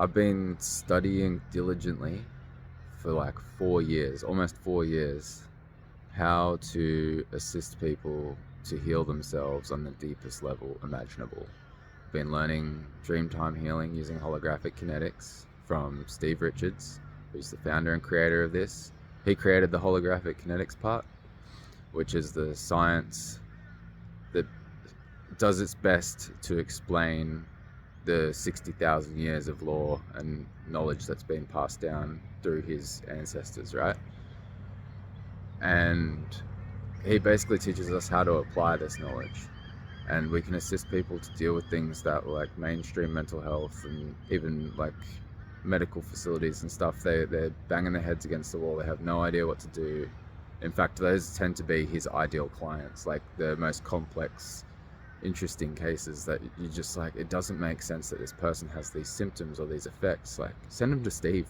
I've been studying diligently for like 4 years, almost 4 years, how to assist people to heal themselves on the deepest level imaginable. I've been learning Dreamtime healing using holographic kinetics from Steve Richards, who's the founder and creator of this. He created the holographic kinetics part, which is the science that does its best to explain the 60,000 years of law and knowledge that's been passed down through his ancestors, right? And he basically teaches us how to apply this knowledge, and we can assist people to deal with things that like mainstream mental health and even like medical facilities and stuff, they're banging their heads against the wall. They have no idea what to do. In fact, those tend to be his ideal clients, like the most complex, interesting cases that you just like, it doesn't make sense that this person has these symptoms or these effects. Like, send them to Steve.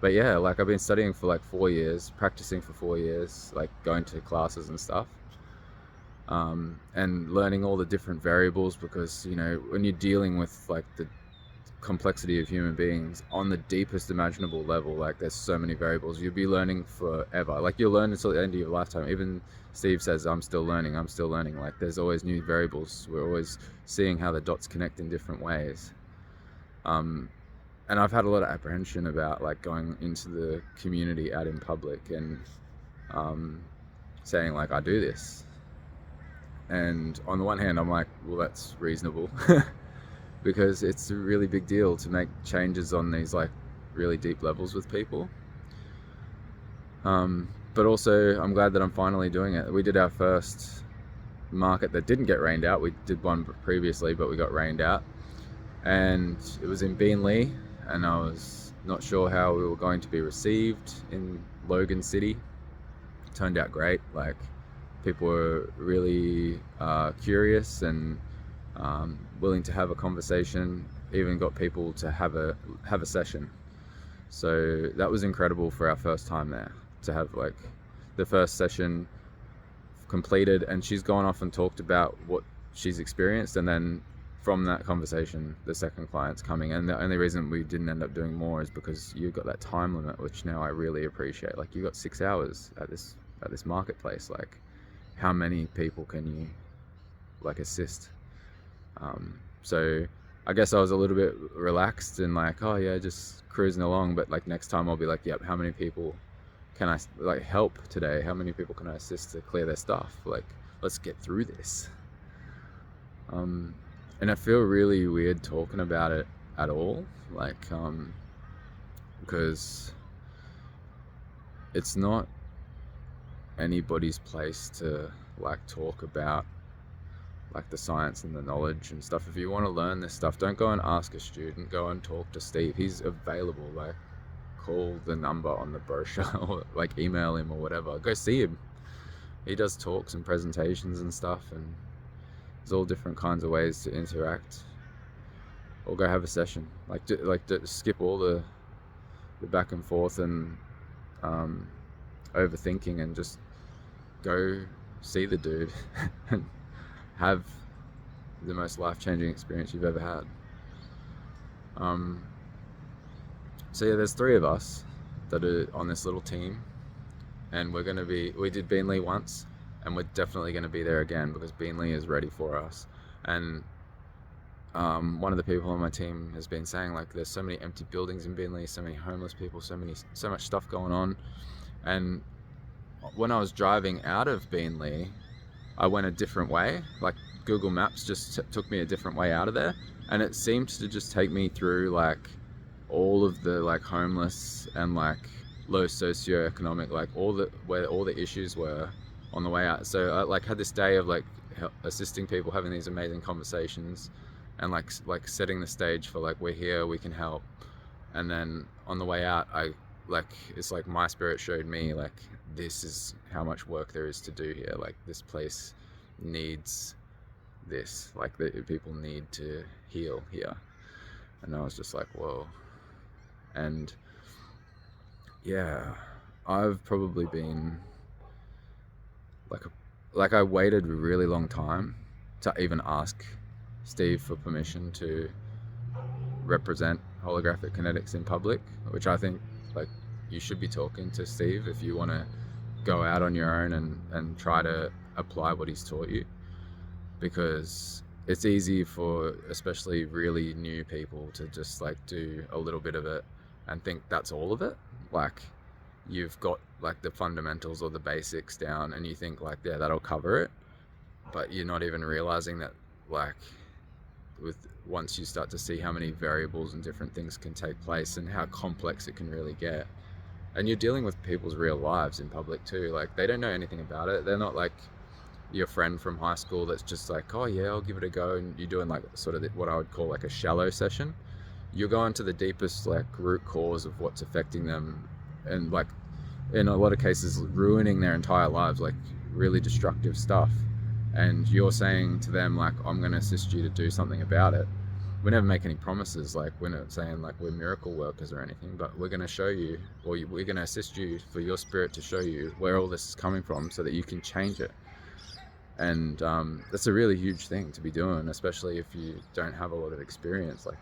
But yeah, like I've been studying for like 4 years, practicing for 4 years, like going to classes and stuff, and learning all the different variables, because you know, when you're dealing with like the complexity of human beings on the deepest imaginable level, like there's so many variables, you'll be learning forever. Like you'll learn until the end of your lifetime. Even Steve says, I'm still learning. Like there's always new variables. We're always seeing how the dots connect in different ways. And I've had a lot of apprehension about like going into the community out in public and saying like I do this. And on the one hand, I'm like, well, that's reasonable. Because it's a really big deal to make changes on these like really deep levels with people. But also I'm glad that I'm finally doing it. We did our first market that didn't get rained out. We did one previously, but we got rained out, and it was in Beenleigh, and I was not sure how we were going to be received in Logan City. It turned out great. Like people were really curious and willing to have a conversation. Even got people to have a session. So that was incredible for our first time there, to have like the first session completed, and she's gone off and talked about what she's experienced, and then from that conversation the second client's coming. And the only reason we didn't end up doing more is because you got that time limit, which now I really appreciate. Like you got 6 hours at this marketplace. Like how many people can you like assist? So I guess I was a little bit relaxed and like, oh yeah, just cruising along. But like next time I'll be like, yep, how many people can I like help today? How many people can I assist to clear their stuff? Like, let's get through this. And I feel really weird talking about it at all, like, because it's not anybody's place to like talk about like the science and the knowledge and stuff. If you want to learn this stuff, don't go and ask a student, go and talk to Steve. He's available. Like call the number on the brochure or like email him or whatever. Go see him. He does talks and presentations and stuff, and there's all different kinds of ways to interact. Or go have a session. Like skip all the back and forth and overthinking, and just go see the dude and have the most life-changing experience you've ever had. So yeah, there's 3 of us that are on this little team, and we did Beenleigh once, and we're definitely going to be there again because Beenleigh is ready for us. And one of the people on my team has been saying like there's so many empty buildings in Beenleigh, so many homeless people, so much stuff going on. And when I was driving out of Beenleigh, I went a different way. Like Google Maps just took me a different way out of there, and it seemed to just take me through like all of the like homeless and like low socioeconomic, like where all the issues were on the way out. So I like had this day of like assisting people, having these amazing conversations, and like setting the stage for like we're here, we can help. And then on the way out, it's like my spirit showed me like this is how much work there is to do here. Like this place needs this, like the people need to heal here. And I was just like, whoa. And yeah, I've probably been like I waited a really long time to even ask Steve for permission to represent holographic kinetics in public, which I think like you should be talking to Steve if you want to go out on your own and try to apply what he's taught you, because it's easy for especially really new people to just like do a little bit of it and think that's all of it. Like you've got like the fundamentals or the basics down and you think like, yeah, that'll cover it, but you're not even realizing that like once you start to see how many variables and different things can take place and how complex it can really get, and you're dealing with people's real lives in public too, like they don't know anything about it. They're not like your friend from high school that's just like, oh yeah, I'll give it a go, and you're doing like sort of what I would call like a shallow session. You're going to the deepest like root cause of what's affecting them, and like in a lot of cases ruining their entire lives, like really destructive stuff. And you're saying to them like, I'm going to assist you to do something about it. We never make any promises, like we're not saying like we're miracle workers or anything, but we're going to show you, or we're going to assist you for your spirit to show you where all this is coming from so that you can change it. And that's a really huge thing to be doing, especially if you don't have a lot of experience. Like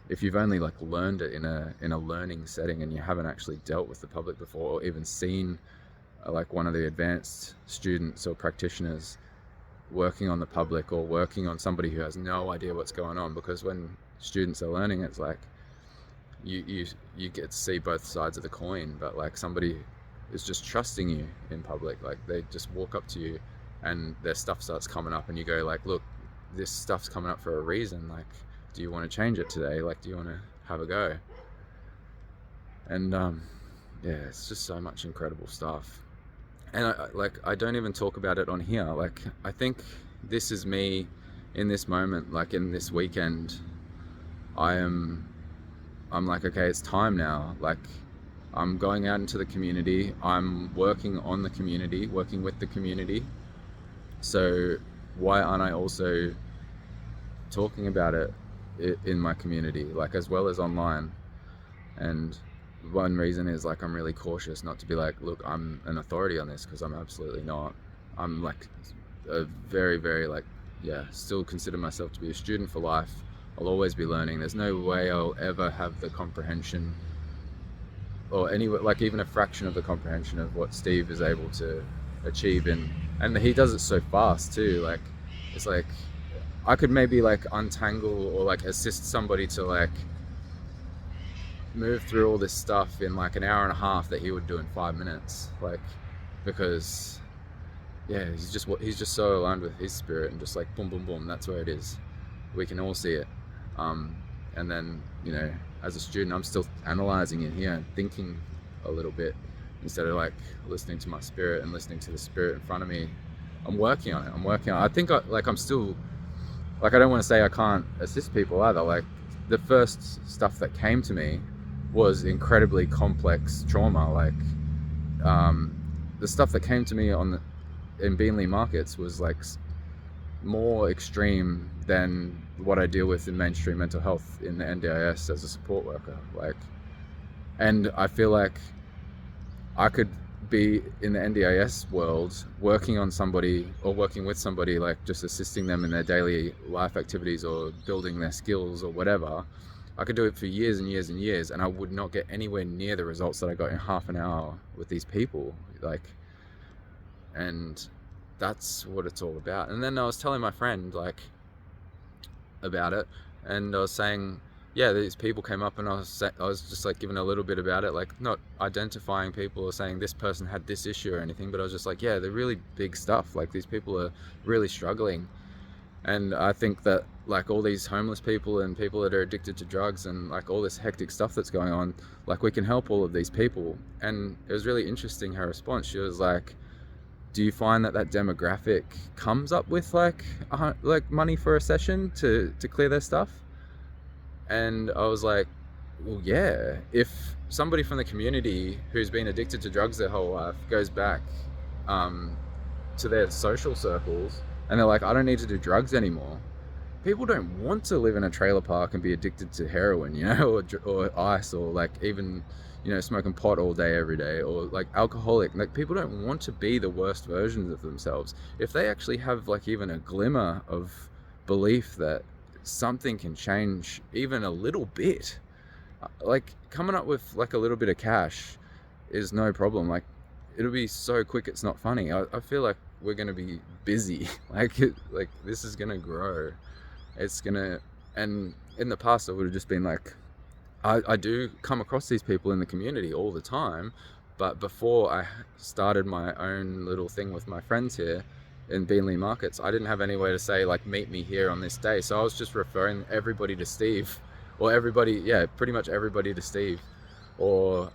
if you've only like learned it in a learning setting and you haven't actually dealt with the public before, or even seen like one of the advanced students or practitioners working on the public or working on somebody who has no idea what's going on. Because when students are learning, it's like you get to see both sides of the coin, but like somebody is just trusting you in public. Like they just walk up to you and their stuff starts coming up and you go like, look, this stuff's coming up for a reason. Like, do you want to change it today? Like, do you want to have a go? And yeah, it's just so much incredible stuff. And I don't even talk about it on here. Like, I think this is me in this moment, like in this weekend. I'm like, okay, it's time now. Like, I'm going out into the community. I'm working on the community, working with the community. So why aren't I also talking about it in my community, like as well as online? And one reason is like I'm really cautious not to be like, look, I'm an authority on this, because I'm absolutely not. I'm like a very, very like, yeah, still consider myself to be a student for life. I'll always be learning. There's no way I'll ever have the comprehension or like even a fraction of the comprehension of what Steve is able to achieve and he does it so fast too. Like it's like I could maybe like untangle or like assist somebody to like move through all this stuff in like an hour and a half that he would do in 5 minutes, like because yeah, he's just so aligned with his spirit and just like boom boom boom, that's where it is. We can all see it. And then, you know, as a student, I'm still analyzing it here and thinking a little bit instead of like listening to my spirit and listening to the spirit in front of me. I'm working on it. I think I'm still, like, I don't want to say I can't assist people either. Like the first stuff that came to me was incredibly complex trauma. Like the stuff that came to me in Beenleigh markets was like more extreme than what I deal with in mainstream mental health in the NDIS as a support worker. Like, and I feel like I could be in the NDIS world working on somebody or working with somebody, like just assisting them in their daily life activities or building their skills or whatever. I could do it for years and years and years, and I would not get anywhere near the results that I got in half an hour with these people. Like, and that's what it's all about. And then I was telling my friend like about it, and I was saying, yeah, these people came up, and I was just like giving a little bit about it, like not identifying people or saying this person had this issue or anything, but I was just like, yeah, they're really big stuff. Like these people are really struggling. And I think that like all these homeless people and people that are addicted to drugs and like all this hectic stuff that's going on, like we can help all of these people. And it was really interesting, her response. She was like, do you find that demographic comes up with like money for a session to clear their stuff? And I was like, well, yeah, if somebody from the community who's been addicted to drugs their whole life goes back to their social circles and they're like, I don't need to do drugs anymore. People don't want to live in a trailer park and be addicted to heroin, you know, or ice, or like even, you know, smoking pot all day, every day, or like alcoholic. Like people don't want to be the worst versions of themselves. If they actually have like even a glimmer of belief that something can change even a little bit. Like coming up with like a little bit of cash is no problem. Like it'll be so quick it's not funny. I feel like we're gonna be busy. Like this is gonna grow. It's gonna, and in the past I would have just been like, I do come across these people in the community all the time, but before I started my own little thing with my friends here in Beenleigh markets, I didn't have any way to say like meet me here on this day, so I was just referring everybody to Steve, or everybody, yeah, pretty much everybody to Steve, or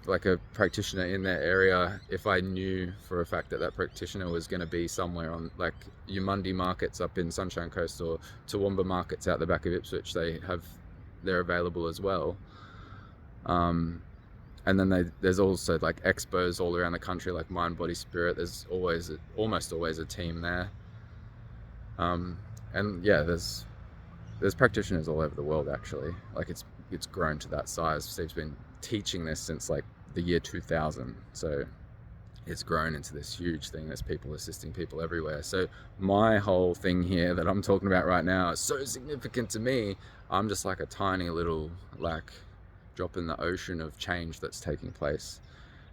like a practitioner in their area, if I knew for a fact that that practitioner was going to be somewhere on like Yamundi markets up in Sunshine Coast, or Toowoomba markets out the back of Ipswich. They're available as well. And then there's also like expos all around the country, like Mind, Body, Spirit. There's almost always a team there. And yeah, there's practitioners all over the world actually. Like it's grown to that size. Steve's been teaching this since like the year 2000, so it's grown into this huge thing. There's people assisting people everywhere. So my whole thing here that I'm talking about right now is so significant to me. I'm just like a tiny little like drop in the ocean of change that's taking place.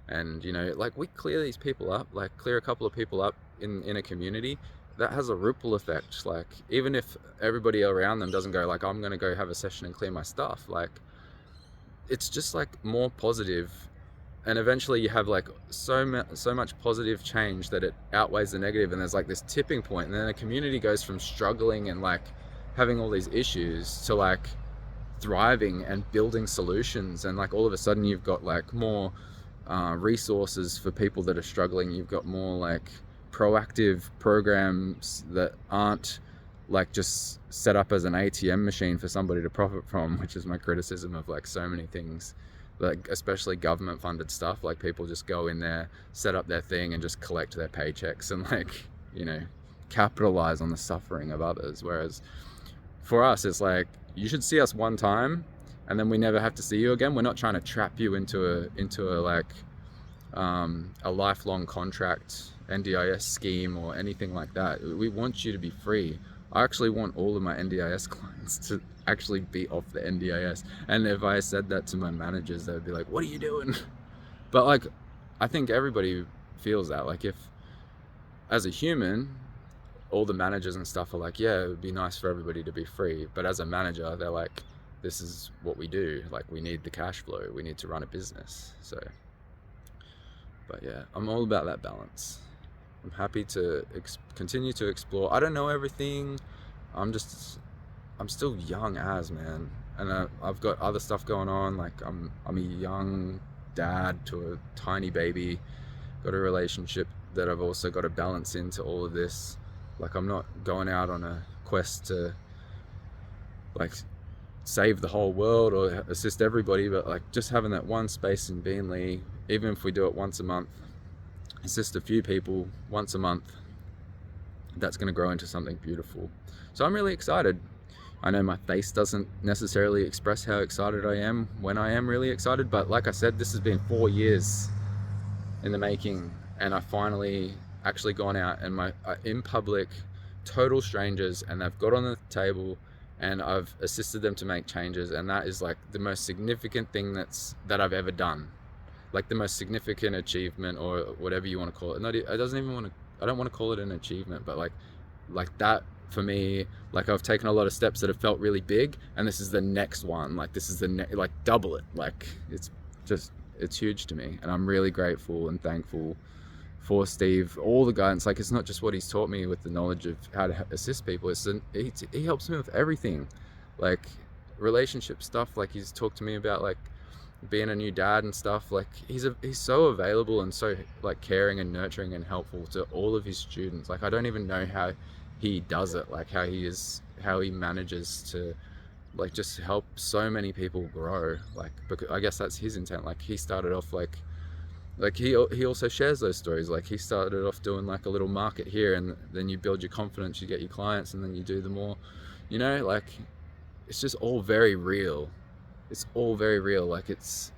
And you know, like we clear these people up, like clear a couple of people up in a community, that has a ripple effect. Like even if everybody around them doesn't go like, I'm gonna go have a session and clear my stuff, like it's just like more positive, and eventually you have like so much positive change that it outweighs the negative, and there's like this tipping point, and then the community goes from struggling and like having all these issues to like thriving and building solutions, and like all of a sudden you've got like more resources for people that are struggling. You've got more like proactive programs that aren't like just set up as an ATM machine for somebody to profit from, which is my criticism of like so many things, like especially government funded stuff. Like people just go in there, set up their thing and just collect their paychecks and like, you know, capitalize on the suffering of others. Whereas for us, it's like, you should see us one time and then we never have to see you again. We're not trying to trap you into a like a lifelong contract NDIS scheme or anything like that. We want you to be free. I actually want all of my NDIS clients to actually be off the NDIS. And if I said that to my managers, they'd be like, what are you doing? But like, I think everybody feels that. Like if, as a human, all the managers and stuff are like, yeah, it would be nice for everybody to be free. But as a manager, they're like, this is what we do. Like we need the cash flow. We need to run a business. So, but yeah, I'm all about that balance. I'm happy to continue to explore. I don't know everything. I'm still young as, man. And I've got other stuff going on. Like I'm a young dad to a tiny baby. Got a relationship that I've also got to balance into all of this. Like I'm not going out on a quest to like save the whole world or assist everybody, but like just having that one space in Beenleigh, even if we do it once a month, assist a few people once a month, that's going to grow into something beautiful. So I'm really excited. I know my face doesn't necessarily express how excited I am when I am really excited, but like I said, this has been 4 years in the making, and I finally actually gone out and in public, total strangers, and they've got on the table and I've assisted them to make changes, and that is like the most significant thing that I've ever done. Like the most significant achievement, or whatever you want to call it. I don't want to call it an achievement, but like that for me, like I've taken a lot of steps that have felt really big, and this is the next one. Like this is like double it. Like it's huge to me, and I'm really grateful and thankful for Steve, all the guidance. Like it's not just what he's taught me with the knowledge of how to assist people. He helps me with everything, like relationship stuff. Like he's talked to me about like being a new dad and stuff. Like he's so available and so like caring and nurturing and helpful to all of his students. Like I don't even know how he does it, like how he manages to like just help so many people grow. Like because I guess that's his intent. Like he started off like he also shares those stories. Like he started off doing like a little market here, and then you build your confidence, you get your clients, and then you do the more, you know, like it's just all very real. It's all very real. Like it's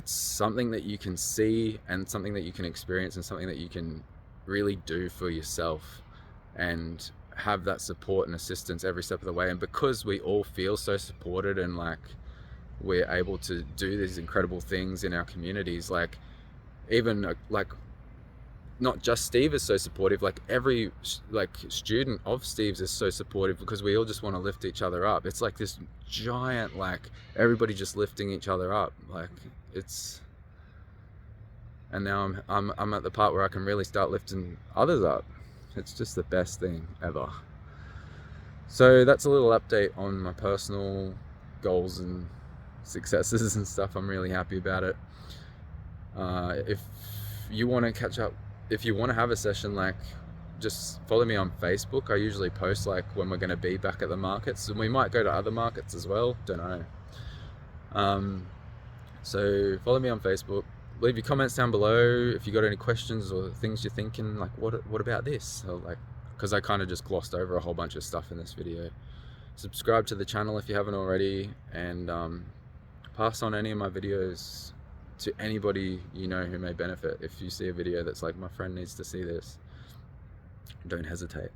something that you can see and something that you can experience and something that you can really do for yourself. And have that support and assistance every step of the way. And because we all feel so supported and like we're able to do these incredible things in our communities, like even like not just Steve is so supportive, like every like student of Steve's is so supportive, because we all just want to lift each other up. It's like this giant, like everybody just lifting each other up. Like it's, and now I'm at the part where I can really start lifting others up. It's just the best thing ever. So that's a little update on my personal goals and successes and stuff. I'm really happy about it. If you want to catch up, if you want to have a session, like just follow me on Facebook. I usually post like when we're going to be back at the markets, and we might go to other markets as well, don't know. So follow me on Facebook, leave your comments down below if you got any questions or things you're thinking, like what about this, or like, because I kind of just glossed over a whole bunch of stuff in this video. Subscribe to the channel if you haven't already, and pass on any of my videos to anybody you know who may benefit. If you see a video that's like, my friend needs to see this, don't hesitate.